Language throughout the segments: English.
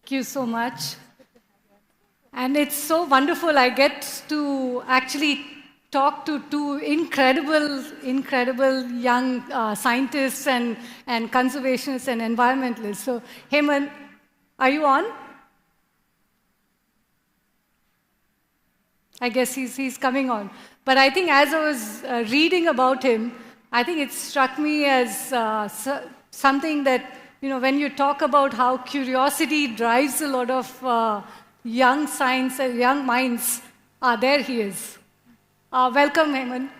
Thank you so much. And it's so wonderful. I get to actually talk to two incredible young scientists and conservationists and environmentalists. So, Heman, are you on? I guess he's coming on. But I think as I was reading about him, I think it struck me as something that, when you talk about how curiosity drives a lot of young science and young minds, there he is. Welcome, Heman.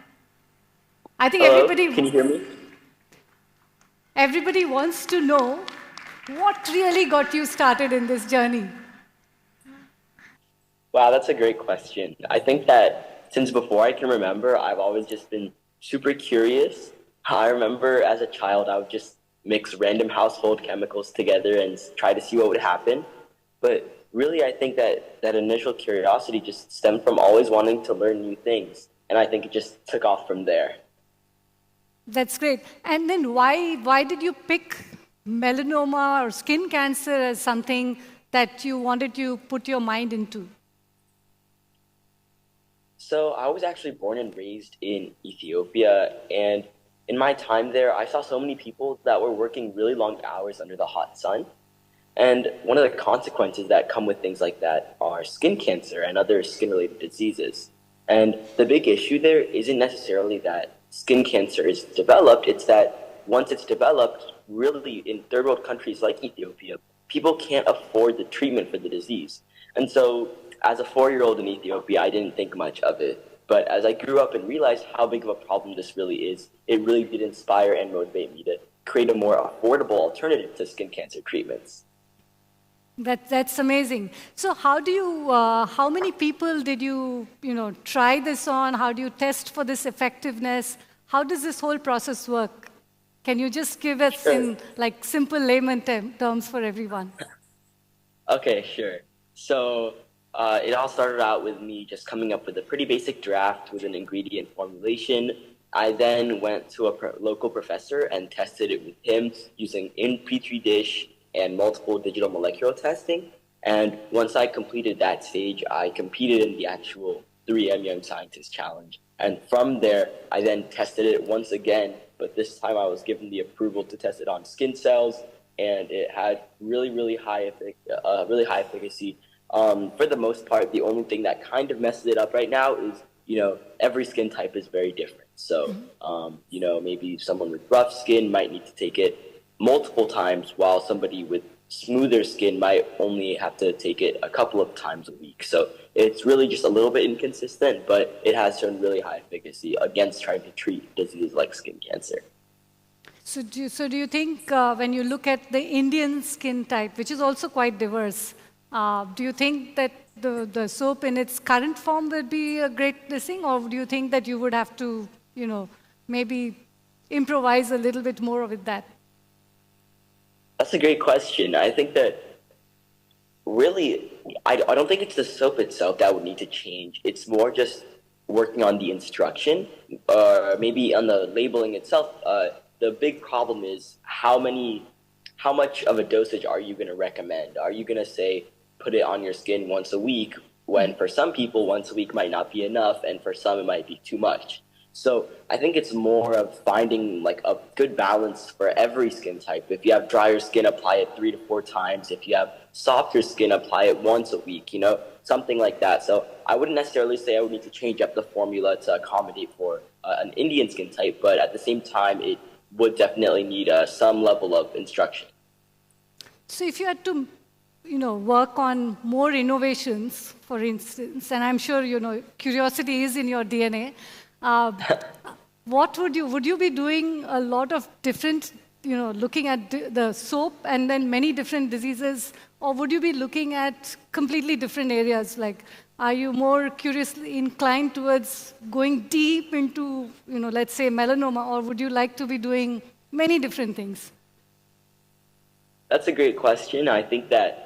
I think Hello, can you hear me? everybody wants to know what really got you started in this journey. Wow, that's a great question. I think that since before I can remember, I've always just been super curious. I remember as a child, I would just mix random household chemicals together and try to see what would happen. But really, I think that that initial curiosity just stemmed from always wanting to learn new things. And I think it just took off from there. That's great. And then why did you pick melanoma or skin cancer as something that you wanted to put your mind into? So I was actually born and raised in Ethiopia, and in my time there, I saw so many people that were working really long hours under the hot sun. And one of the consequences that come with things like that are skin cancer and other skin-related diseases. And the big issue there isn't necessarily that skin cancer is developed, it's that once it's developed, really in third world countries like Ethiopia, people can't afford the treatment for the disease. And so as a 4-year-old in Ethiopia, I didn't think much of it. But as I grew up and realized how big of a problem this really is, it really did inspire and motivate me to create a more affordable alternative to skin cancer treatments. That's amazing. So how many people did you, try this on? How do you test for this effectiveness? How does this whole process work? Can you just give us Sure. in like simple layman terms for everyone? Okay, sure. So it all started out with me just coming up with a pretty basic draft with an ingredient formulation. I then went to a local professor and tested it with him using in Petri dish and multiple digital molecular testing. And once I completed that stage, I competed in the actual 3M Young Scientist Challenge. And from there, I then tested it once again, but this time I was given the approval to test it on skin cells, and it had really high efficacy. For the most part, the only thing that kind of messes it up right now is, every skin type is very different. So, maybe someone with rough skin might need to take it multiple times, while somebody with smoother skin might only have to take it a couple of times a week. So it's really just a little bit inconsistent, but it has shown really high efficacy against trying to treat diseases like skin cancer. So do you think when you look at the Indian skin type, which is also quite diverse, do you think that the soap in its current form would be a great thing, or do you think that you would have to, maybe improvise a little bit more with that? That's a great question. I think that really, I don't think it's the soap itself that would need to change. It's more just working on the instruction, or maybe on the labeling itself. The big problem is how much of a dosage are you going to recommend? Are you going to say, put it on your skin once a week, when for some people, once a week might not be enough, and for some it might be too much? So I think it's more of finding like a good balance for every skin type. If you have drier skin, apply it 3 to 4 times. If you have softer skin, apply it once a week, something like that. So I wouldn't necessarily say I would need to change up the formula to accommodate for an Indian skin type, but at the same time, it would definitely need some level of instruction. So if you had to, work on more innovations, for instance, and I'm sure, curiosity is in your DNA, what would you be doing a lot of different, looking at the soap and then many different diseases, or would you be looking at completely different areas? Like, are you more curiously inclined towards going deep into, let's say melanoma, or would you like to be doing many different things? That's a great question. I think that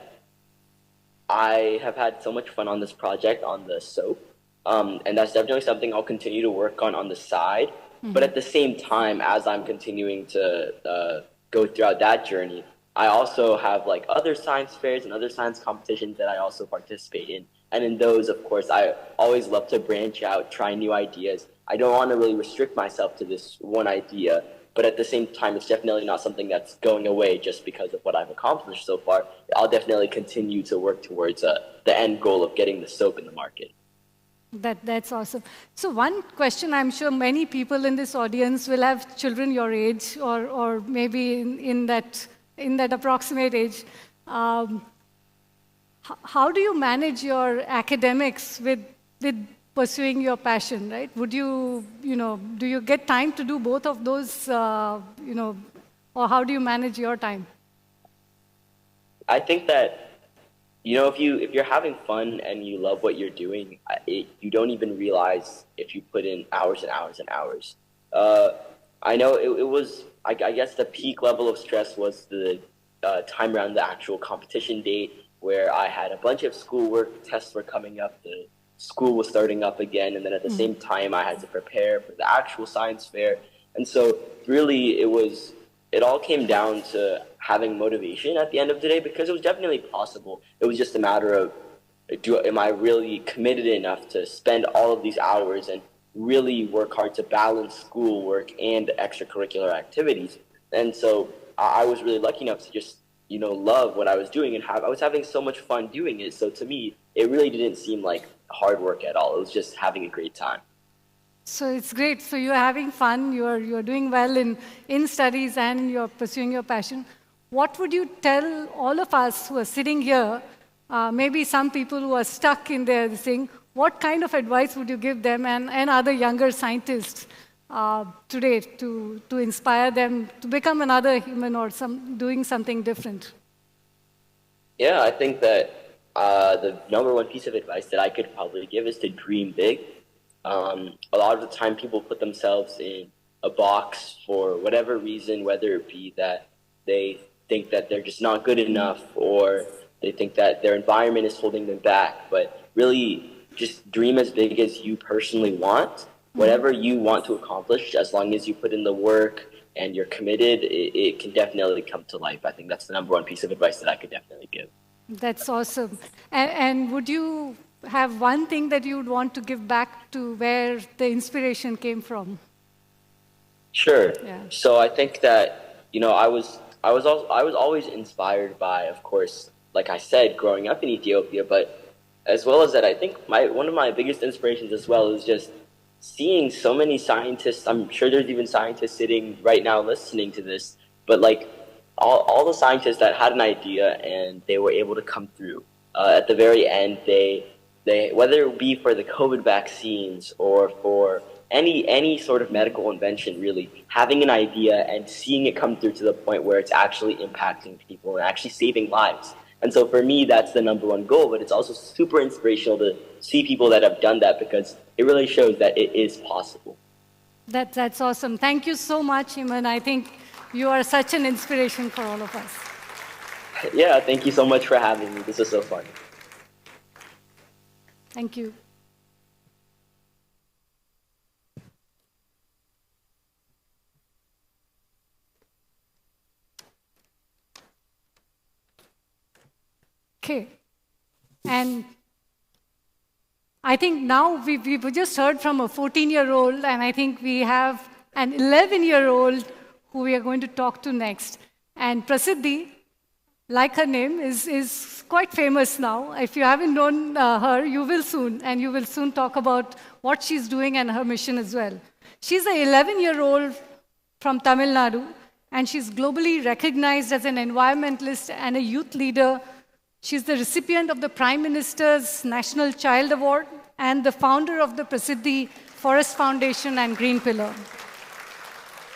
I have had so much fun on this project on the soap. And that's definitely something I'll continue to work on the side. But at the same time, as I'm continuing to go throughout that journey, I also have like other science fairs and other science competitions that I also participate in. And in those, of course, I always love to branch out, try new ideas. I don't want to really restrict myself to this one idea, but at the same time, it's definitely not something that's going away just because of what I've accomplished so far. I'll definitely continue to work towards the end goal of getting the soap in the market. That's awesome. So one question, I'm sure many people in this audience will have children your age, or maybe in that approximate age. How do you manage your academics with pursuing your passion, right? Would you, do you get time to do both of those, or how do you manage your time? I think that, if you're having fun and you love what you're doing, you don't even realize if you put in hours and hours and hours. I know it was, I guess the peak level of stress was the time around the actual competition date, where I had a bunch of schoolwork, tests were coming up, the school was starting up again, and then at the same time I had to prepare for the actual science fair. And so really it all came down to having motivation at the end of the day, because it was definitely possible. It was just a matter of, am I really committed enough to spend all of these hours and really work hard to balance schoolwork and extracurricular activities? And so I was really lucky enough to just love what I was doing, and I was having so much fun doing it. So to me, it really didn't seem like hard work at all. It was just having a great time. So it's great. So you're having fun, you're doing well in studies, and you're pursuing your passion. What would you tell all of us who are sitting here, maybe some people who are stuck in their thing, what kind of advice would you give them and other younger scientists today to inspire them to become another human or doing something different? Yeah, I think that the number one piece of advice that I could probably give is to dream big. A lot of the time people put themselves in a box for whatever reason, whether it be that they think that they're just not good enough, or they think that their environment is holding them back. But really, just dream as big as you personally want. Whatever you want to accomplish, as long as you put in the work and you're committed, it can definitely come to life. I think that's the number one piece of advice that I could definitely give. That's awesome. And would you have one thing that you would want to give back to where the inspiration came from? Sure. Yeah. So I think that, I was always inspired by, of course, like I said, growing up in Ethiopia, but as well as that, I think one of my biggest inspirations as well is just seeing so many scientists. I'm sure there's even scientists sitting right now listening to this, but like all the scientists that had an idea and they were able to come through. At the very end, they whether it be for the COVID vaccines or for any sort of medical invention, really, having an idea and seeing it come through to the point where it's actually impacting people and actually saving lives. And so for me, that's the number one goal, but it's also super inspirational to see people that have done that, because it really shows that it is possible. That's awesome. Thank you so much, Heman. I think you are such an inspiration for all of us. Yeah, thank you so much for having me. This is so fun. Thank you. Okay. And I think now we've just heard from a 14-year-old, and I think we have an 11-year-old who we are going to talk to next. And Prasiddhi, like her name, is quite famous now. If you haven't known her, you will soon, and you will soon talk about what she's doing and her mission as well. She's an 11-year-old from Tamil Nadu, and she's globally recognized as an environmentalist and a youth leader. She's the recipient of the Prime Minister's National Child Award and the founder of the Prasiddhi Forest Foundation and Green Pillar.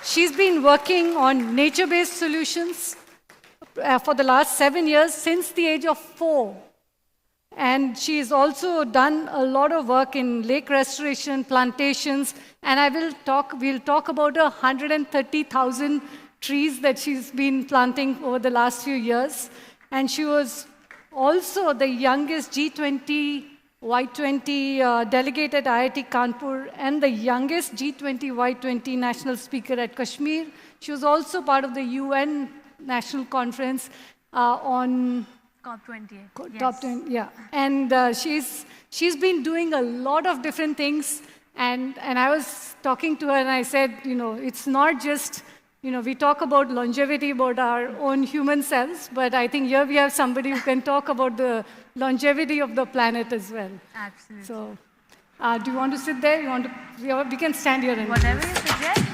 She's been working on nature-based solutions for the last 7 years, since the age of 4. And she's also done a lot of work in lake restoration, plantations, and we'll talk about 130,000 trees that she's been planting over the last few years. And she was also the youngest G20 Y20 delegate at IIT Kanpur and the youngest G20 Y20 national speaker at Kashmir. She was also part of the UN national conference on COP28. Top 10, yeah. And she's been doing a lot of different things. And I was talking to her and I said, it's not just, we talk about longevity, about our own human selves, but I think here we have somebody who can talk about the longevity of the planet as well. Absolutely. So, do you want to sit there? We can stand here and whatever you suggest.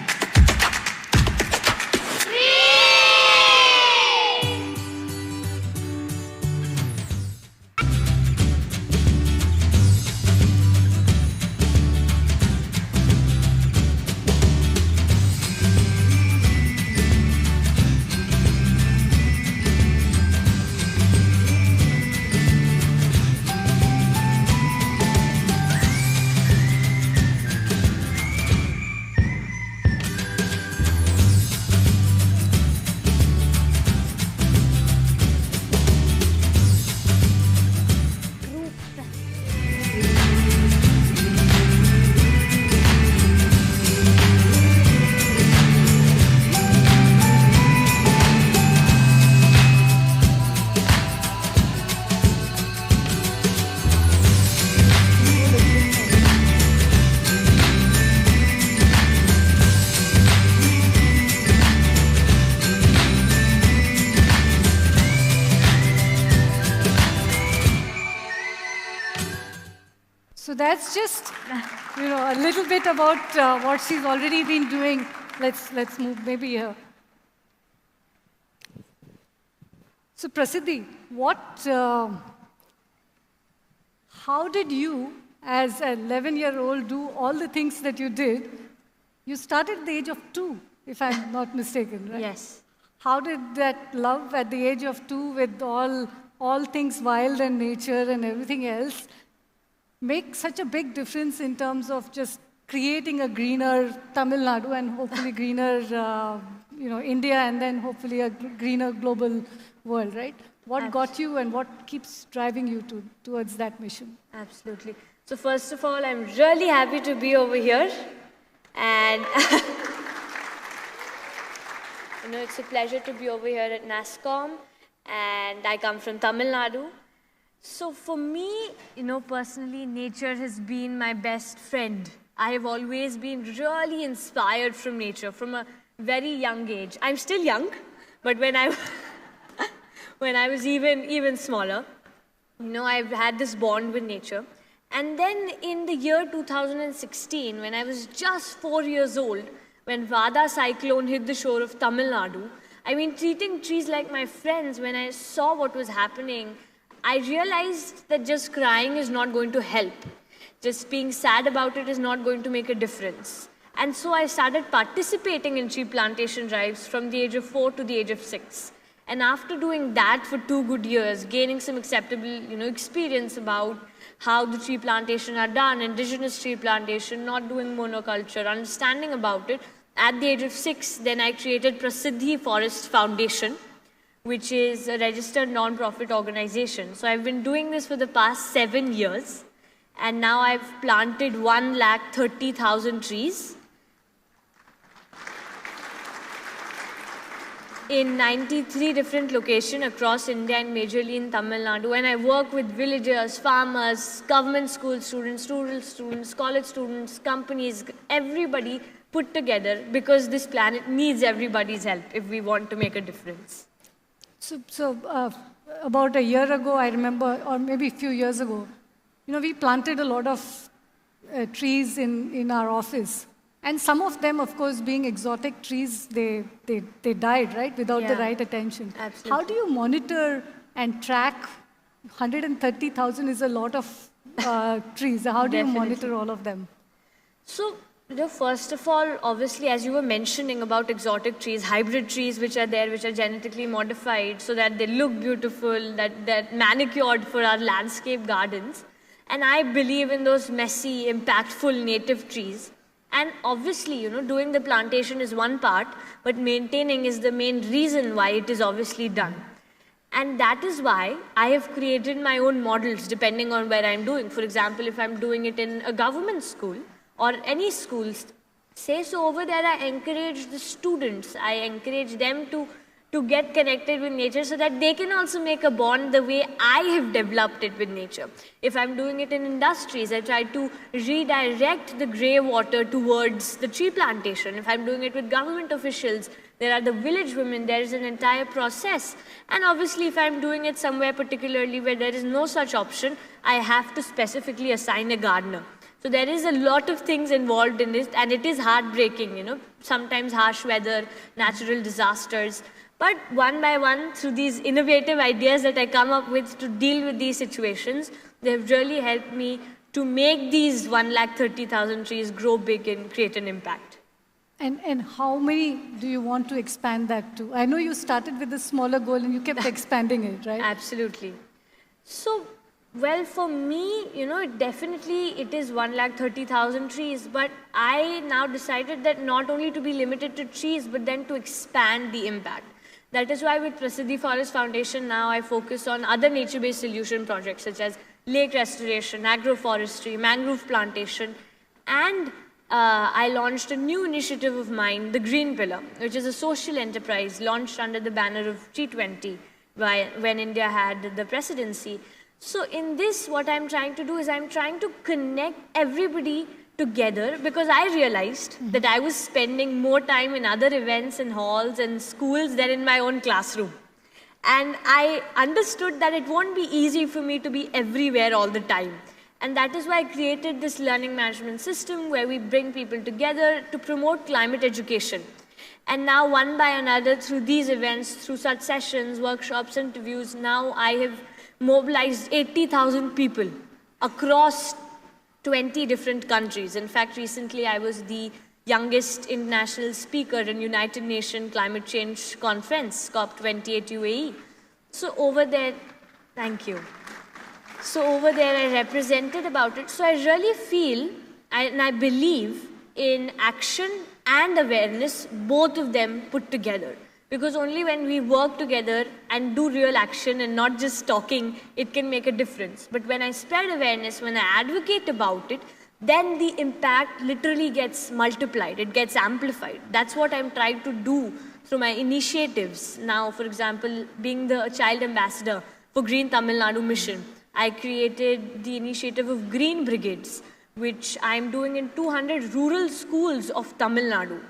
So that's just, a little bit about what she's already been doing. Let's move maybe here. So Prasiddhi, how did you, as an 11-year-old, do all the things that you did? You started at the age of 2, if I'm not mistaken, right? Yes. How did that love at the age of 2 with all things wild and nature and everything else make such a big difference in terms of just creating a greener Tamil Nadu and hopefully greener, India, and then hopefully a greener global world, right? What got you and what keeps driving you towards that mission? Absolutely. So first of all, I'm really happy to be over here. And it's a pleasure to be over here at NASSCOM. And I come from Tamil Nadu. So for me, personally, nature has been my best friend. I have always been really inspired from nature from a very young age. I'm still young, but when I was even smaller, I've had this bond with nature. And then in the year 2016, when I was just 4 years old, when Vada cyclone hit the shore of Tamil Nadu, treating trees like my friends, when I saw what was happening, I realized that just crying is not going to help. Just being sad about it is not going to make a difference. And so I started participating in tree plantation drives from the age of 4 to the age of 6. And after doing that for 2 good years, gaining some acceptable, experience about how the tree plantation are done, indigenous tree plantation, not doing monoculture, understanding about it, at the age of 6, then I created Prasiddhi Forest Foundation, which is a registered non-profit organization. So I've been doing this for the past 7 years, and now I've planted 130,000 trees in 93 different locations across India and majorly in Tamil Nadu. And I work with villagers, farmers, government school students, rural students, college students, companies, everybody put together because this planet needs everybody's help if we want to make a difference. So about a year ago, I remember, or maybe a few years ago, we planted a lot of trees in our office. And some of them, of course, being exotic trees, they died, right, without the right attention. Absolutely. How do you monitor and track 130,000 is a lot of trees. How do you monitor all of them? So, first of all, obviously, as you were mentioning about exotic trees, hybrid trees which are there, which are genetically modified so that they look beautiful, that they're manicured for our landscape gardens. And I believe in those messy, impactful native trees. And obviously, doing the plantation is one part, but maintaining is the main reason why it is obviously done. And that is why I have created my own models depending on where I'm doing. For example, if I'm doing it in a government school or any schools, so over there I encourage the students. I encourage them to to get connected with nature so that they can also make a bond the way I have developed it with nature. If I'm doing it in industries, I try to redirect the grey water towards the tree plantation. If I'm doing it with government officials, there are the village women, there is an entire process. And obviously, if I'm doing it somewhere particularly where there is no such option, I have to specifically assign a gardener. So there is a lot of things involved in this, and it is heartbreaking, you know, sometimes harsh weather, natural disasters. But one by one, through these innovative ideas that I come up with to deal with these situations, they have really helped me to make these 130,000 trees grow big and create an impact. And how many do you want to expand that to? I know you started with a smaller goal and you kept expanding it, right? Absolutely. So, well, for me, you know, definitely it is 130,000 trees, but I now decided that not only to be limited to trees, but then to expand the impact. That is why with Prasiddhi Forest Foundation now I focus on other nature-based solution projects such as lake restoration, agroforestry, mangrove plantation, and I launched a new initiative of mine, the Green Pillar, which is a social enterprise launched under the banner of G20 when India had the presidency. So in this, what I'm trying to do is I'm trying to connect everybody together because I realized that I was spending more time in other events and halls and schools than in my own classroom. And I understood that it won't be easy for me to be everywhere all the time. And that is why I created this learning management system where we bring people together to promote climate education. And now one by another through these events, through such sessions, workshops, interviews, now I have mobilized 80,000 people across 20 different countries. In fact, recently I was the youngest international speaker in United Nations Climate Change Conference, COP28 UAE. So over there, thank you. So over there I represented about it. So I really feel and I believe in action and awareness, both of them put together. Because only when we work together and do real action and not just talking, it can make a difference. But when I spread awareness, when I advocate about it, then the impact literally gets multiplied, it gets amplified. That's what I'm trying to do through my initiatives. Now, for example, being the child ambassador for Green Tamil Nadu Mission, I created the initiative of Green Brigades, which I'm doing in 200 rural schools of Tamil Nadu.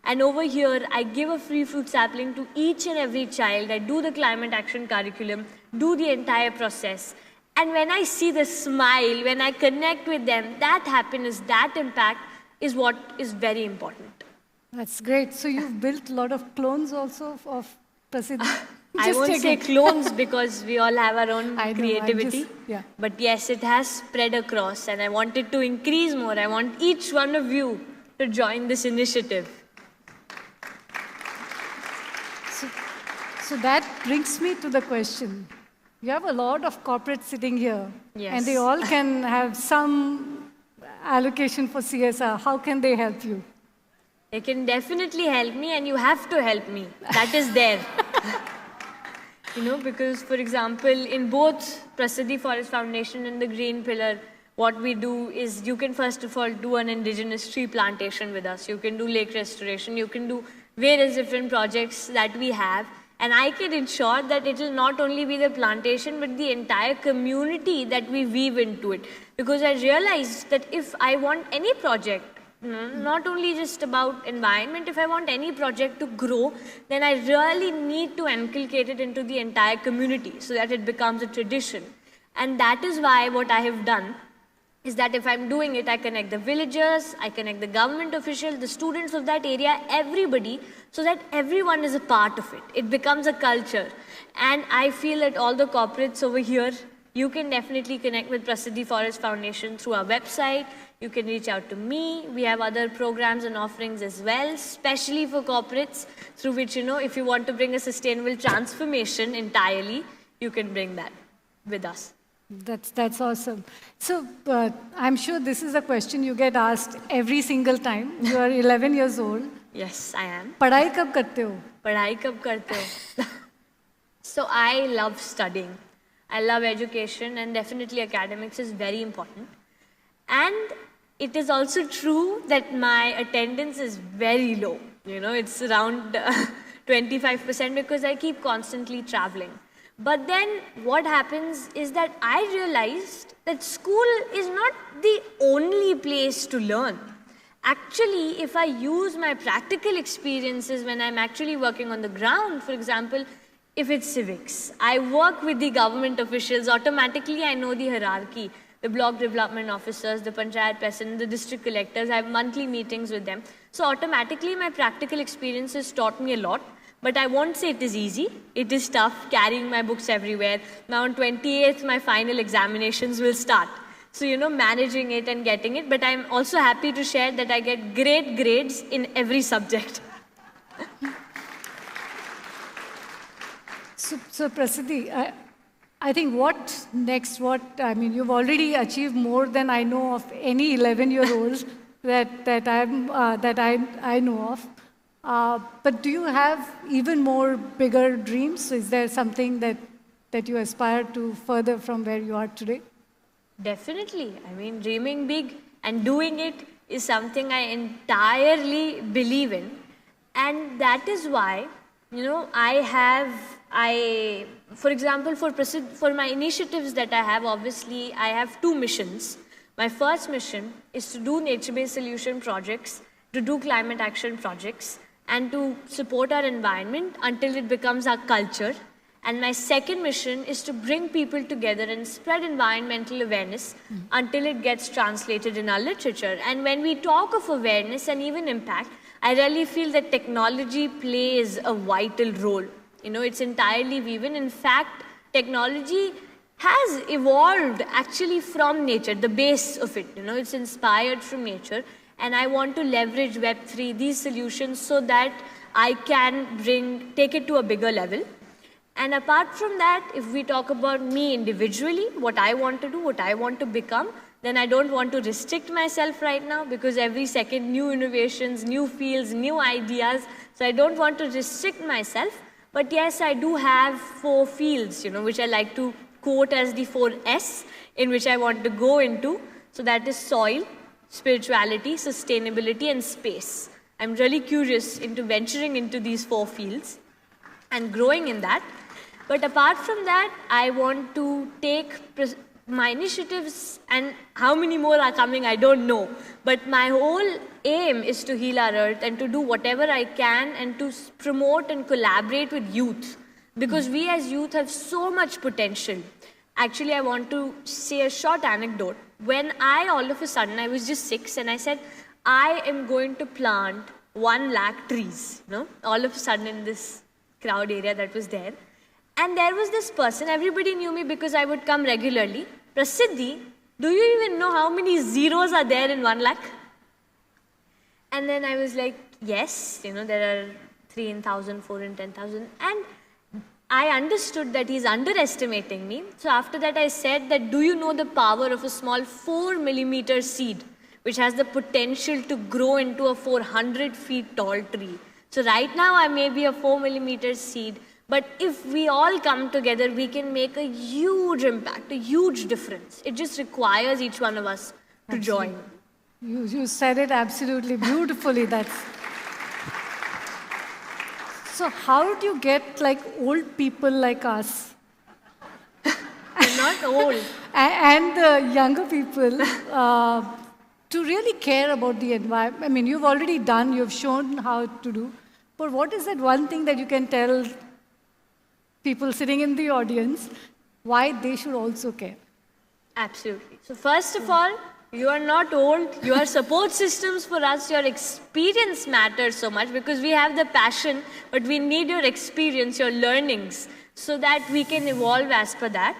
And over here, I give a free fruit sapling to each and every child. I do the climate action curriculum, do the entire process. And when I see the smile, when I connect with them, that happiness, that impact is what is very important. That's great. So you've built a lot of clones also of Prasiddhi? I won't say clones because we all have our own creativity. Yeah. But yes, it has spread across and I want it to increase more. I want each one of you to join this initiative. So that brings me to the question. You have a lot of corporates sitting here, yes, and they all can have some allocation for CSR. How can they help you? They can definitely help me, and you have to help me. That is there. You know, because, for example, in both Prasiddhi Forest Foundation and the Green Pillar, what we do is you can first of all do an indigenous tree plantation with us. You can do lake restoration. You can do various different projects that we have. And I can ensure that it will not only be the plantation, but the entire community that we weave into it. Because I realized that if I want any project, not only just about environment, if I want any project to grow, then I really need to inculcate it into the entire community so that it becomes a tradition. And that is why what I have done is that if I'm doing it, I connect the villagers, I connect the government officials, the students of that area, everybody, so that everyone is a part of it. It becomes a culture. And I feel that all the corporates over here, you can definitely connect with Prasiddhi Forest Foundation through our website. You can reach out to me. We have other programs and offerings as well, especially for corporates, through which, you know, if you want to bring a sustainable transformation entirely, you can bring that with us. That's awesome. So I'm sure this is a question you get asked every single time. You are 11 years old. Yes, I am. पढ़ाई कब करते हो? पढ़ाई कब करते हो? So I love studying. I love education, and definitely academics is very important. And it is also true that my attendance is very low. You know, it's around 25% because I keep constantly traveling. But then what happens is that I realized that school is not the only place to learn. Actually, if I use my practical experiences when I'm actually working on the ground, for example, if it's civics, I work with the government officials, automatically I know the hierarchy, the block development officers, the panchayat president, the district collectors, I have monthly meetings with them. So automatically my practical experiences taught me a lot. But I won't say it is easy. It is tough carrying my books everywhere. Now on 28th, my final examinations will start. So, managing it and getting it. But I'm also happy to share that I get great grades in every subject. So Prasiddhi, I think what next, you've already achieved more than I know of any 11-year-old that I know of. But do you have even more bigger dreams? Is there something that you aspire to further from where you are today? Definitely. Dreaming big and doing it is something I entirely believe in. And that is why, for example, for my initiatives that I have, obviously, I have 2 missions. My first mission is to do nature-based solution projects, to do climate action projects, and to support our environment until it becomes our culture. And my second mission is to bring people together and spread environmental awareness until it gets translated in our literature. And when we talk of awareness and even impact, I really feel that technology plays a vital role. It's entirely woven. In fact, technology has evolved actually from nature, the base of it. It's inspired from nature. And I want to leverage Web3, these solutions, so that I can take it to a bigger level. And apart from that, if we talk about me individually, what I want to do, what I want to become, then I don't want to restrict myself right now, because every second, new innovations, new fields, new ideas. So I don't want to restrict myself. But yes, I do have 4 fields, which I like to quote as the 4S, in which I want to go into. So that is soil, spirituality, sustainability, and space. I'm really curious into venturing into these 4 fields and growing in that. But apart from that, I want to take my initiatives, and how many more are coming, I don't know. But my whole aim is to heal our earth and to do whatever I can and to promote and collaborate with youth. Because we as youth have so much potential. Actually, I want to say a short anecdote. When all of a sudden, I was just 6 and I said, I am going to plant 1 lakh trees, all of a sudden in this crowd area that was there. And there was this person, everybody knew me because I would come regularly. Prasiddhi, do you even know how many zeros are there in 1 lakh? And then I was like, yes, there are 3 in 1,000, 4 in 10,000. And I understood that he's underestimating me. So after that, I said that, do you know the power of a small 4mm seed, which has the potential to grow into a 400 feet tall tree? So right now, I may be a 4mm seed, but if we all come together, we can make a huge impact, a huge difference. It just requires each one of us to join. You said it absolutely beautifully. So how do you get old people like us? They're not old. and the younger people to really care about the environment. You've already done, you've shown how to do. But what is that one thing that you can tell people sitting in the audience why they should also care? Absolutely. So first of all, you are not old. You are support systems for us. Your experience matters so much because we have the passion, but we need your experience, your learnings, so that we can evolve as per that.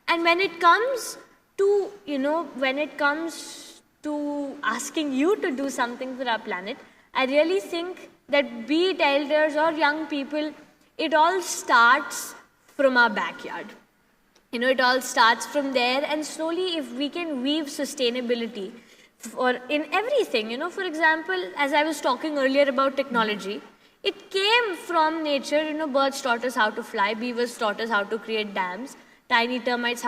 And when it comes to, asking you to do something for our planet, I really think that be it elders or young people, it all starts from our backyard. It all starts from there, and slowly if we can weave sustainability in everything, for example, as I was talking earlier about technology, it came from nature. Birds taught us how to fly, beavers taught us how to create dams, tiny termites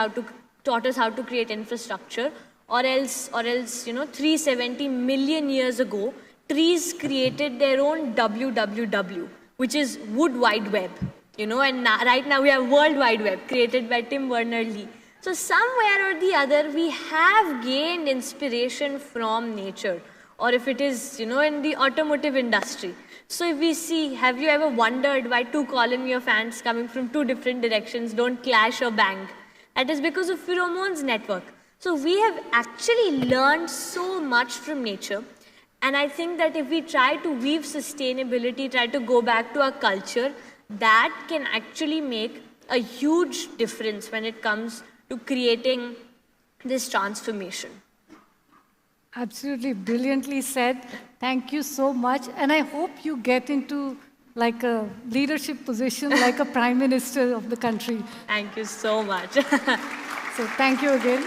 taught us how to create infrastructure, or else 370 million years ago, trees created their own www, which is Wood Wide Web, and right now we have World Wide Web created by Tim Berners-Lee. So somewhere or the other, we have gained inspiration from nature, or if it is, in the automotive industry. So if we see, have you ever wondered why two colony of ants coming from two different directions don't clash or bang? That is because of pheromones network. So we have actually learned so much from nature. And I think that if we try to weave sustainability, try to go back to our culture, that can actually make a huge difference when it comes to creating this transformation. Absolutely brilliantly said. Thank you so much. And I hope you get into like a leadership position, like a prime minister of the country. Thank you so much. So thank you again.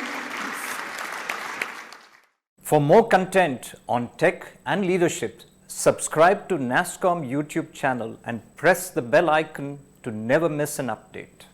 For more content on tech and leadership, subscribe to NASSCOM YouTube channel and press the bell icon to never miss an update.